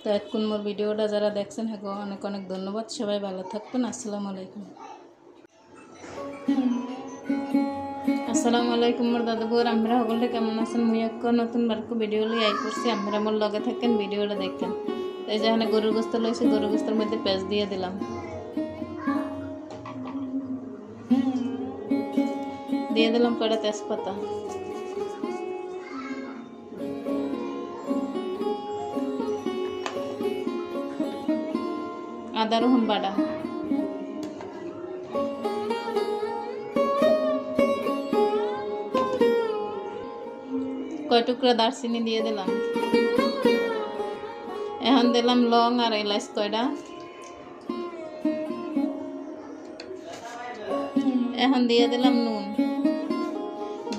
তো এখন মোর ভিডিওটা যারা দেখছেন হ্যাঁ অনেক অনেক ধন্যবাদ। সবাই ভালো থাকবেন। আসসালামু আলাইকুম। আসসালামু আলাইকুম মোর দাদুবুর, আমরা সকলে কেমন আছেন? মুই এক নতুন বারকু ভিডিও লই আই করছি, আমরা মোর লগে থাকেন, ভিডিওটা দেখেন। এই যে এখানে গরুর গোস্ত লইছি, গরুর গোস্তের মধ্যে পেঁয়াজ দিয়ে দিলাম, দিয়ে দিলাম কয়টা তেজপাতা, আদা রসুন বাটা, কয় টুকরা দারচিনি দিয়ে দিলাম। এখন দিলাম লং আর এলাচ কয়টা। এখন দিয়ে দিলাম নুন,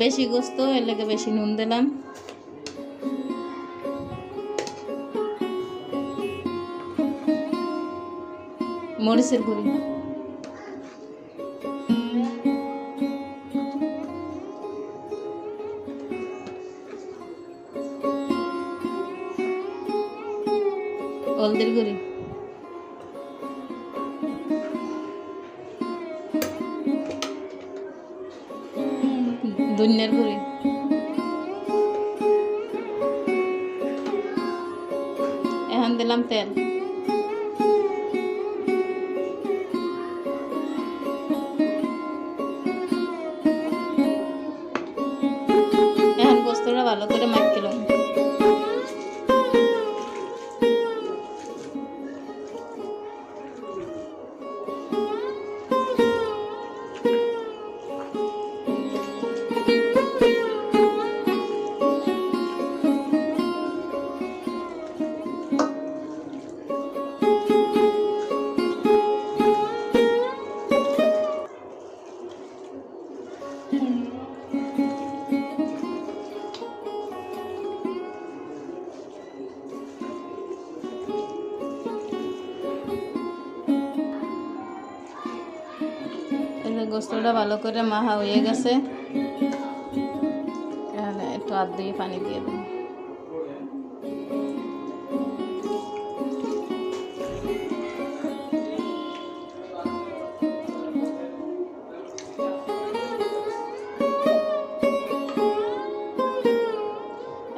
বেশি গোস্ত এর লেগে বেশি নুন দিলাম। মরিচের গুঁড়ি, হলদির গুঁড়ি, ধনিয়ার গুঁড়ি, এখন দিলাম তেল, এখন গোস্তটা ভালো করে মাখিলাম। গোস্তটা ভালো করে মাখা হয়ে গেছে, এখানে একটু হাত দিয়ে পানি দিয়ে দেব।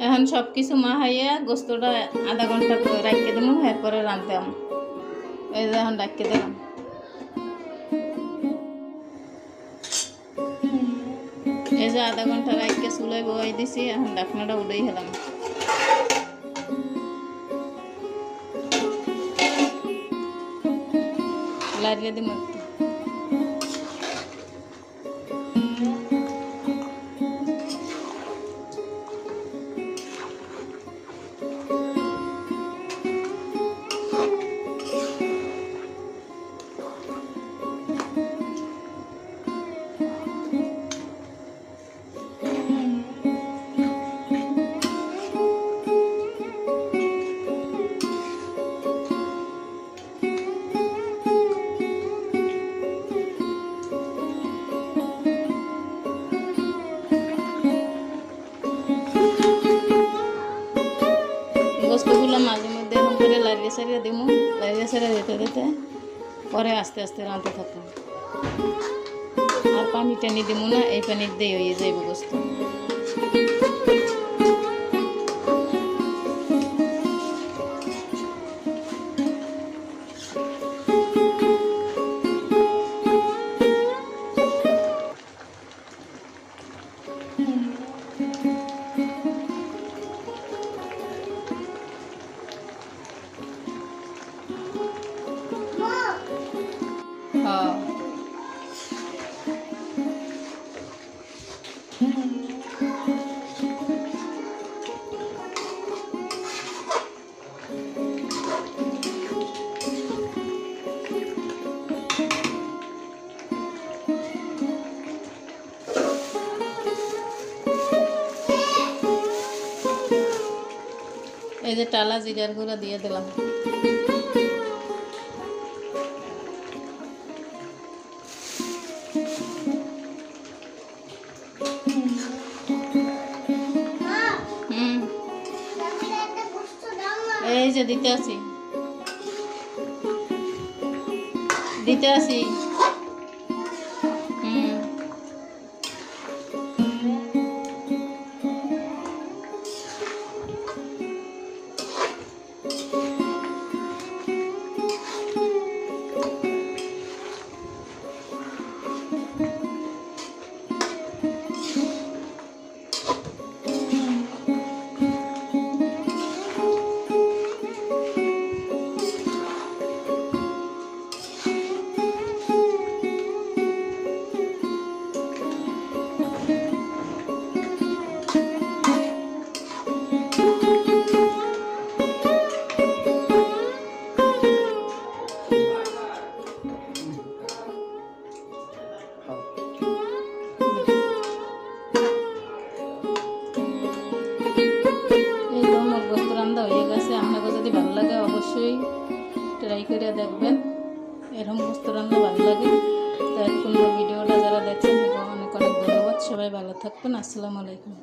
এখন সব কিছু মাখাইয়া গোস্তটা আধা ঘন্টা রাখিয়ে দেবো, এরপরে রাঁধতাম। এই যে এখন রাখিয়ে দিলাম। এই যে আধা ঘন্টা রাখিয়ে চুলায় বসাই দিছি, এখন ঢাকনাটা উড়াই খেলাম। লাড়িয়ে দিব একটু। গোস্তগুলো মাঝে মধ্যে এরকম করে লাড়িয়ে সারিয়ে দিব, লাড়িয়ে সারিয়ে দিতে দিতে পরে আস্তে আস্তে রাঁধতে থাকবো। আর পানি টানি দিব না, এই পানির দিয়ে হয়ে যাইব গোস্ত। এই যে টালা জিরার গুঁড়া দিয়ে দিলাম। এই যে দিতে আসি হয়ে গেছে। আপনাকে যদি ভালো লাগে অবশ্যই ট্রাই করে দেখবেন। এরকম বস্তু রান্না ভালো লাগে। তো এখন ভিডিওটা যারা দেখছেন অনেক অনেক ধন্যবাদ। সবাই ভালো থাকবেন। আসসালামু আলাইকুম।